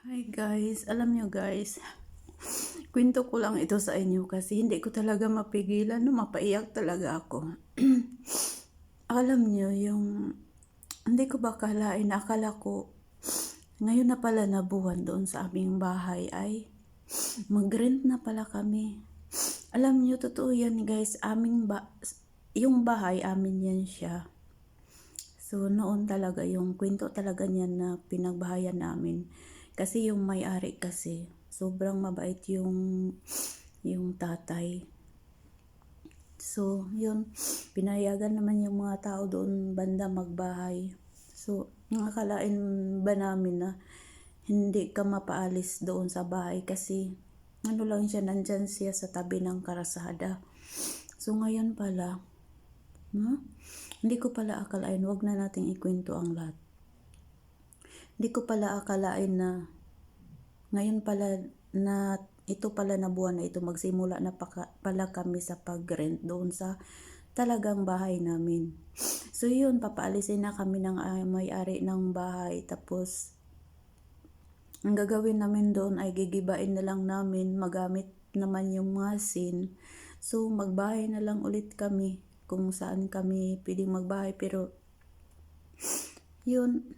Hi guys, alam nyo guys, kwento ko lang ito sa inyo kasi hindi ko talaga mapigilan, no, mapaiyak talaga ako. Alam nyo, hindi ko ba akalain, akala ko, ngayon na pala na buwan doon sa aming bahay ay mag-rent na pala kami. Alam nyo, totoo yan guys, yung bahay amin yan siya. So, noon talaga, yung kwento talaga niyan na pinagbahayan namin. Kasi yung may-ari kasi, sobrang mabait yung tatay. So, yun, pinayagan naman yung mga tao doon banda magbahay. So, nakakalain ba namin na hindi ka mapaalis doon sa bahay kasi ano lang siya, nandyan siya sa tabi ng karasada. So, ngayon pala, hindi ko pala akalain, wag na nating ikwento ang lahat. Hindi ko pala akalain na ngayon pala na ito pala na buwan na ito magsimula na pala kami sa pag-rent doon sa talagang bahay namin. So yun, papaalisin na kami ng may-ari ng bahay. Tapos ang gagawin namin doon ay gigibain na lang namin, magamit naman yung mga sin. So magbahay na lang ulit kami kung saan kami pwedeng magbahay. Pero yun,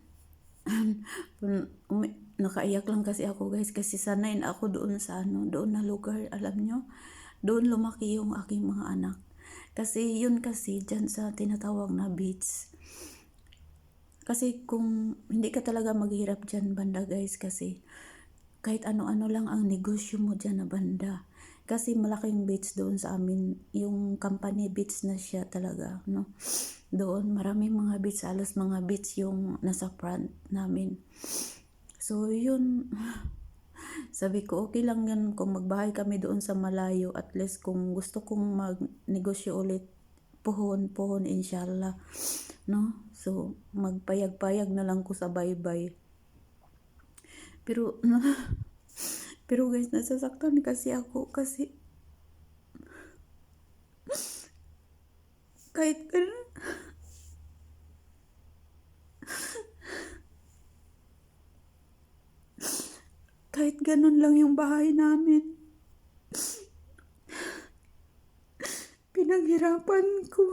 nakaiyak lang kasi ako guys kasi sanay na ako doon sa doon na lugar. Alam nyo, doon lumaki yung aking mga anak. Kasi yun kasi dyan sa tinatawag na beach. Kasi kung hindi ka talaga maghirap dyan banda guys, kasi kahit ano-ano lang ang negosyo mo dyan na banda. Kasi malaking beach doon sa amin, yung company beach na siya talaga, no? Doon maraming mga beach, halos mga beach yung nasa front namin. So yun, sabi ko okay lang yan kung magbahay kami doon sa malayo, at least kung gusto kong magnegosyo ulit, puhon inshallah, no? So magpayag-payag na lang ko sa bye-bye. Pero guys, nasasaktan kasi ako kasi kahit ganun lang yung bahay namin, pinaghirapan ko.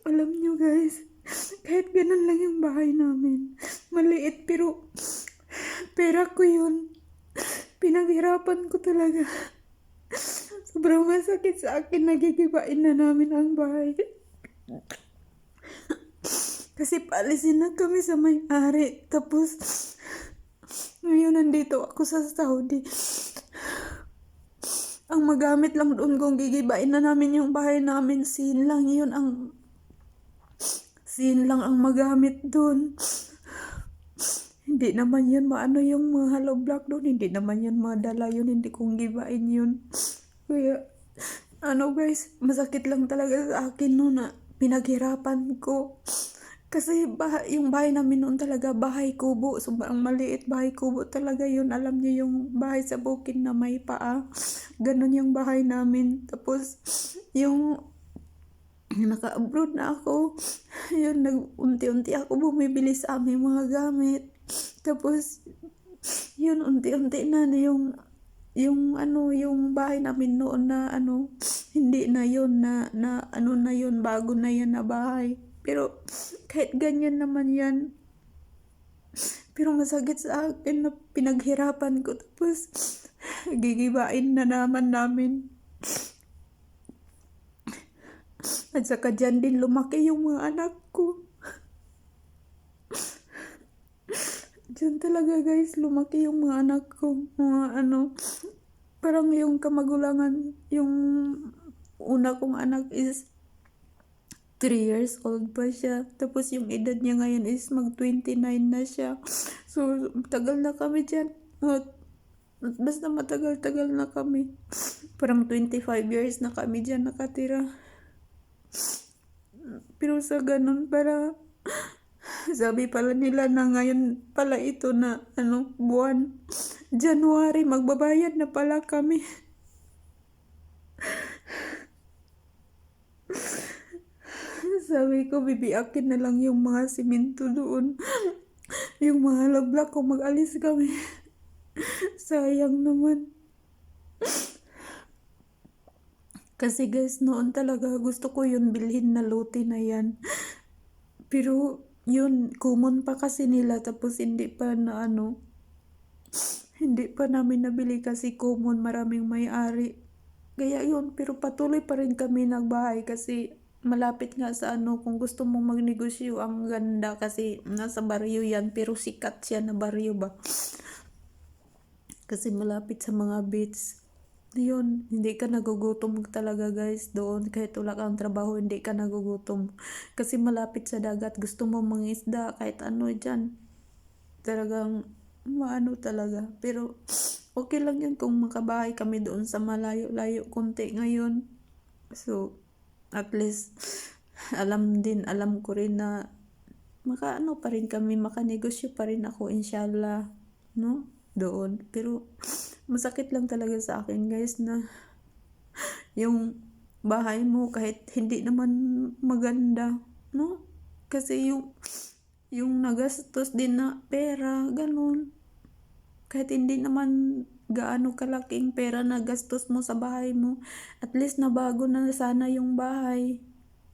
Alam nyo guys, kahit ganun lang yung bahay namin, maliit pero pera ko yun, pinaghirapan ko talaga. Sobrang masakit sa akin, nagigibain na namin ang bahay. Kasi paalisin na kami sa may-ari. Tapos, ngayon nandito ako sa Saudi. Ang magamit lang doon kung gigibain na namin yung bahay namin, sin lang ang magamit doon. Hindi naman yan maano yung mga hollow block doon. Hindi naman yan madala yun. Hindi kong gibain yun. Kaya, guys, masakit lang talaga sa akin no na pinaghirapan ko. Kasi yung bahay namin noon talaga, bahay kubo. Sobrang maliit, bahay kubo talaga yun. Alam niyo yung bahay sa bukid na may paa. Ganon yung bahay namin. Tapos, yung naka-abroad na ako, yun, unti-unti ako bumibili sa aming mga gamit. Tapos, yun, unti-unti na yung bahay namin noon na hindi na yun na na yun, bago na yan na bahay. Pero kahit ganyan naman yan, pero masakit sa akin na pinaghirapan ko, tapos gigibain na naman namin. At saka dyan din lumaki yung mga anak ko. Dyan talaga guys, lumaki yung mga anak ko. Mga parang yung kamagulangan, yung una kong anak is 3 years old pa siya. Tapos yung edad niya ngayon is mag-29 na siya. So, tagal na kami dyan. Basta matagal-tagal na kami. Parang 25 years na kami dyan nakatira. Pero sa ganun, para sabi pala nila na ngayon pala ito na buwan, January, magbabayad na pala kami. Sabi ko, bibiyakin na lang yung mga simento doon. Yung mga lablak kung mag-alis kami. Sayang naman. Kasi guys, noon talaga gusto ko yun bilhin na lote na yan. Pero yun, common pa kasi nila tapos hindi pa na hindi pa namin nabili kasi common, maraming may-ari. Kaya yun, pero patuloy pa rin kami nagbahay kasi malapit nga sa kung gusto mong magnegosyo, ang ganda kasi nasa baryo yan, pero sikat siya na baryo ba? Kasi malapit sa mga beach. Yun, hindi ka nagugutom talaga guys doon. Kahit wala kang trabaho, hindi ka nagugutom. Kasi malapit sa dagat, gusto mo mangisda, kahit ano dyan. Talagang maano talaga. Pero okay lang yun kung makabahay kami doon sa malayo-layo konti ngayon. So, at least, alam ko rin na makaano pa rin kami, makanegosyo pa rin ako, inshallah, no? Doon. Pero, masakit lang talaga sa akin, guys, na yung bahay mo, kahit hindi naman maganda, no? Kasi yung nagastos din na pera, ganun. Kahit hindi naman gaano kalaking pera na gastos mo sa bahay mo, at least nabago na sana yung bahay.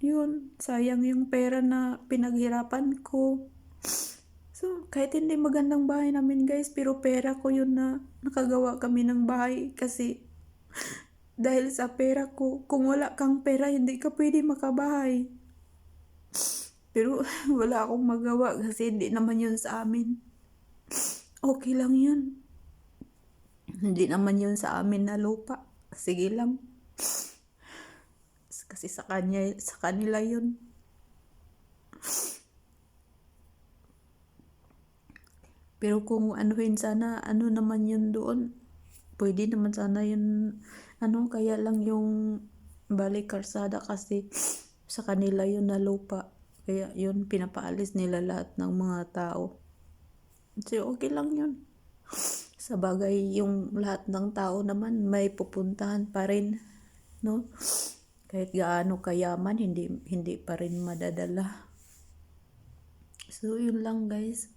Yun, sayang yung pera na pinaghirapan ko. So, kahit hindi magandang bahay namin guys, pero pera ko yun na nakagawa kami ng bahay kasi dahil sa pera ko, kung wala kang pera, hindi ka pwede makabahay. Pero wala akong magawa kasi hindi naman yun sa amin. Okay lang yun. Hindi naman yun sa amin na lupa. Sige lang. Kasi sa kanila yun. Pero kung anuhin sana, ano naman yun doon, pwede naman sana yun, kaya lang yung balik karsada kasi sa kanila yun na lupa. Kaya yun, pinapaalis nila lahat ng mga tao. So, okay lang yun. Sa bagay, yung lahat ng tao naman may pupuntahan pa rin, no? Kahit gaano kayaman, hindi pa rin madadala. So, yun lang guys.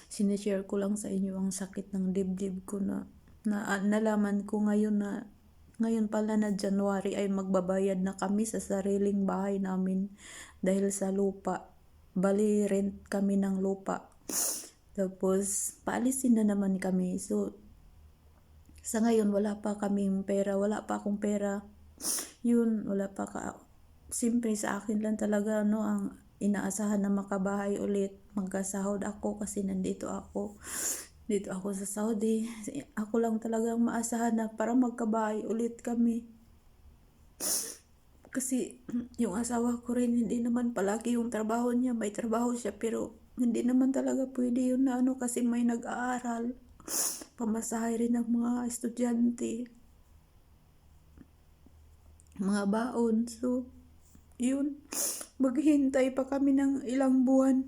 Sinishare ko lang sa inyo ang sakit ng dibdib ko na nalaman ko ngayon pala na January ay magbabayad na kami sa sariling bahay namin dahil sa lupa. Bali, rent kami ng lupa. Tapos, paalisin na naman kami. So, sa ngayon, wala pa kaming pera. Wala pa akong pera. Yun, wala pa Siyempre, sa akin lang talaga, ang inaasahan na makabahay ulit. Magkasahod ako kasi nandito ako. Dito ako sa Saudi. Ako lang talagang maasahan na para magkabahay ulit kami. Kasi yung asawa ko rin, hindi naman palagi yung trabaho niya. May trabaho siya pero hindi naman talaga pwede yun na kasi may nag-aaral. Pamasahe rin ng mga estudyante. Mga baon. So, yun. Maghihintay pa kami ng ilang buwan.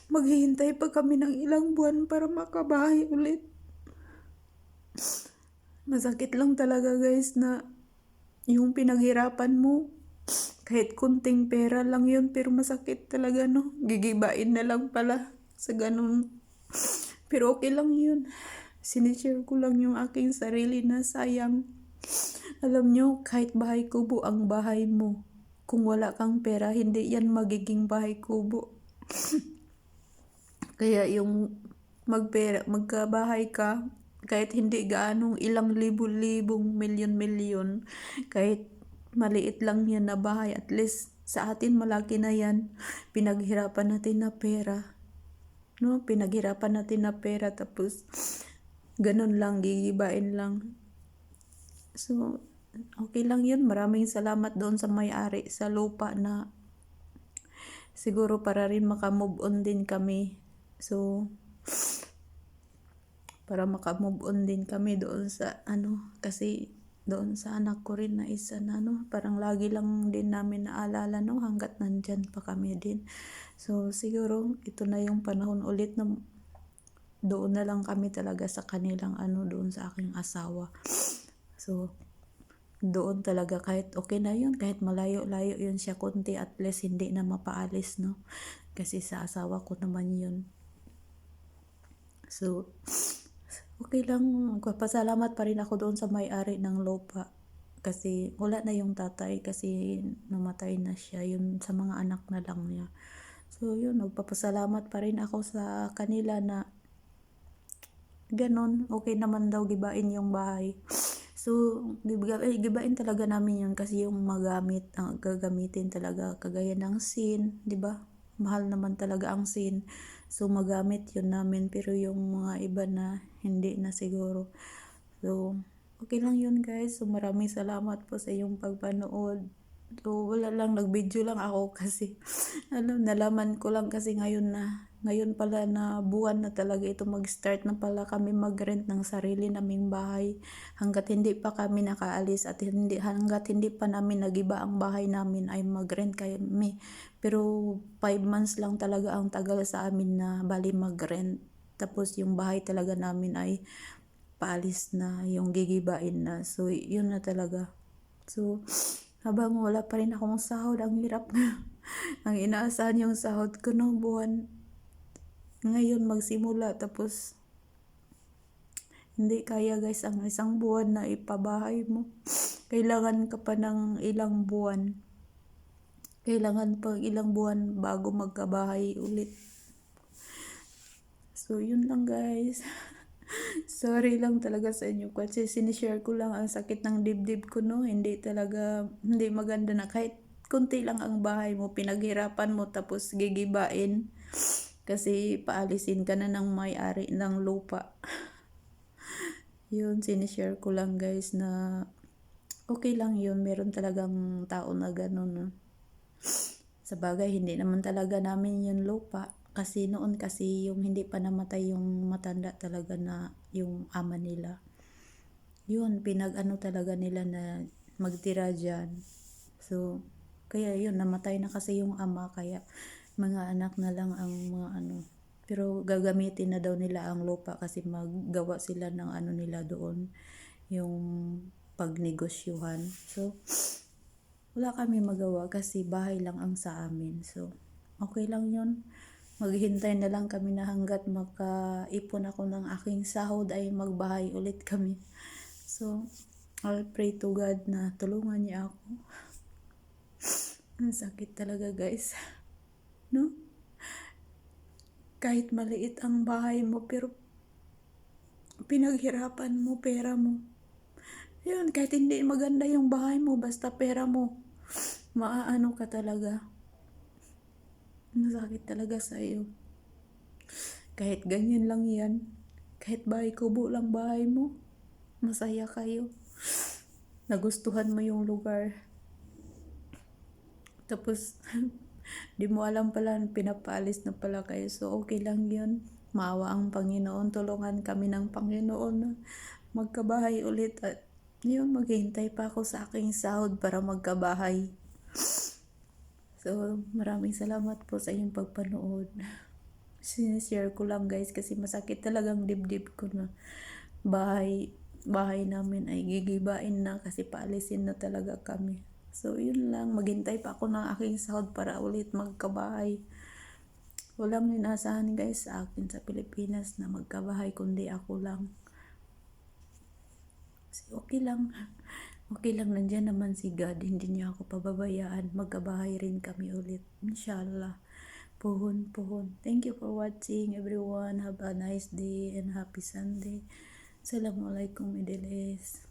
Maghihintay pa kami ng ilang buwan para makabahay ulit. Masakit lang talaga guys na yung pinaghirapan mo, kahit kunting pera lang yun, pero masakit talaga gigibain na lang pala sa ganun. Pero okay lang yun. Sinishare ko lang yung aking sarili na sayang. Alam nyo, kahit bahay kubo ang bahay mo, kung wala kang pera, hindi yan magiging bahay kubo. Kaya yung magkabahay ka, kahit hindi gaanong ilang libo-libong milyon-milyon, kahit maliit lang yan na bahay, at least sa atin malaki na yan. Pinaghirapan natin na pera. No? Pinaghirapan natin na pera, tapos ganun lang, gigibain lang. So, okay lang yun. Maraming salamat doon sa may-ari sa lupa na siguro para rin makamove on din kami. So, para makamove on din kami doon sa kasi doon sa anak ko rin na isa na parang lagi lang din namin naalala hanggat nandyan pa kami din. So, siguro ito na yung panahon ulit na doon na lang kami talaga sa kanilang doon sa aking asawa. So, doon talaga kahit okay na yun, kahit malayo-layo yun siya konti, at least hindi na mapaalis, no? Kasi sa asawa ko naman yun. So, okay lang, magpapasalamat pa rin ako doon sa may-ari ng lupa. Kasi wala na yung tatay kasi namatay na siya, yun sa mga anak na lang niya. So yun, magpapasalamat pa rin ako sa kanila na ganon, okay naman daw gibain yung bahay. So, gibain talaga namin yun kasi yung gagamitin talaga kagaya ng sin, di ba? Mahal naman talaga ang sin. So, magamit yun namin, pero yung mga iba na hindi na siguro. So, okay lang yun guys. So, maraming salamat po sa iyong pagpanood. So, wala lang, nag-video lang ako kasi nalaman ko lang kasi ngayon pala na buwan na talaga ito mag-start na pala kami mag-rent ng sarili naming bahay. Hanggat hindi pa kami nakaalis at hanggat hindi pa namin nagiba ang bahay namin ay mag-rent kami. Pero 5 months lang talaga ang tagal sa amin na bali mag-rent. Tapos yung bahay talaga namin ay paalis na, yung gigibain na. So, yun na talaga. So, habang wala pa rin akong sahod, ang hirap na. Ang inaasahan yung sahod ko ng buwan. Ngayon magsimula, tapos hindi kaya guys ang isang buwan na ipabahay mo. Kailangan ka pa ng ilang buwan. Kailangan pa ilang buwan bago magkabahay ulit. So, yun lang guys. Sorry lang talaga sa inyo kasi sinishare ko lang ang sakit ng dibdib ko, no? Hindi maganda na kahit kunti lang ang bahay mo, pinaghirapan mo tapos gigibain kasi paalisin ka na ng may-ari ng lupa. Yun, sinishare ko lang guys na okay lang yun, meron talagang tao na ganun, no? Sa bagay, hindi naman talaga namin yun lupa. Kasi noon kasi yung hindi pa namatay yung matanda talaga na yung ama nila. Yun, pinag-ano talaga nila na magtira dyan. So, kaya yun, namatay na kasi yung ama, kaya mga anak na lang ang mga ano. Pero gagamitin na daw nila ang lupa kasi maggawa sila ng ano nila doon, yung pagnegosyuhan. So, wala kami magawa kasi bahay lang ang sa amin. So, okay lang yun. Maghintay na lang kami na hanggat makaipon ako ng aking sahod ay magbahay ulit kami. So, I'll pray to God na tulungan niya ako. Ang sakit talaga guys. No? Kahit maliit ang bahay mo pero pinaghirapan mo, pera mo. Yun, kahit hindi maganda yung bahay mo, basta pera mo, maaano ka talaga. Masakit talaga sa iyo. Kahit ganyan lang yan, kahit bahay kubo lang bahay mo, masaya kayo. Nagustuhan mo yung lugar. Tapos, di mo alam pala, pinapaalis na pala kayo. So, okay lang yun. Maawa ang Panginoon. Tulungan kami ng Panginoon na magkabahay ulit. At yun, maghihintay pa ako sa aking sahod para magkabahay. So, maraming salamat po sa inyong pagpanood. Sinishare ko lang guys kasi masakit talagang dibdib ko na bahay namin ay gigibain na kasi paalisin na talaga kami. So, yun lang. Maghintay pa ako ng aking sahod para ulit magkabahay. Walang inasahan guys sa akin sa Pilipinas na magkabahay kundi ako lang. So, okay lang. Okay lang, nandyan naman si God. Hindi niya ako pababayaan. Magkabahay rin kami ulit. Inshallah. Puhon. Thank you for watching everyone. Have a nice day and happy Sunday. Assalamualaikum idilis.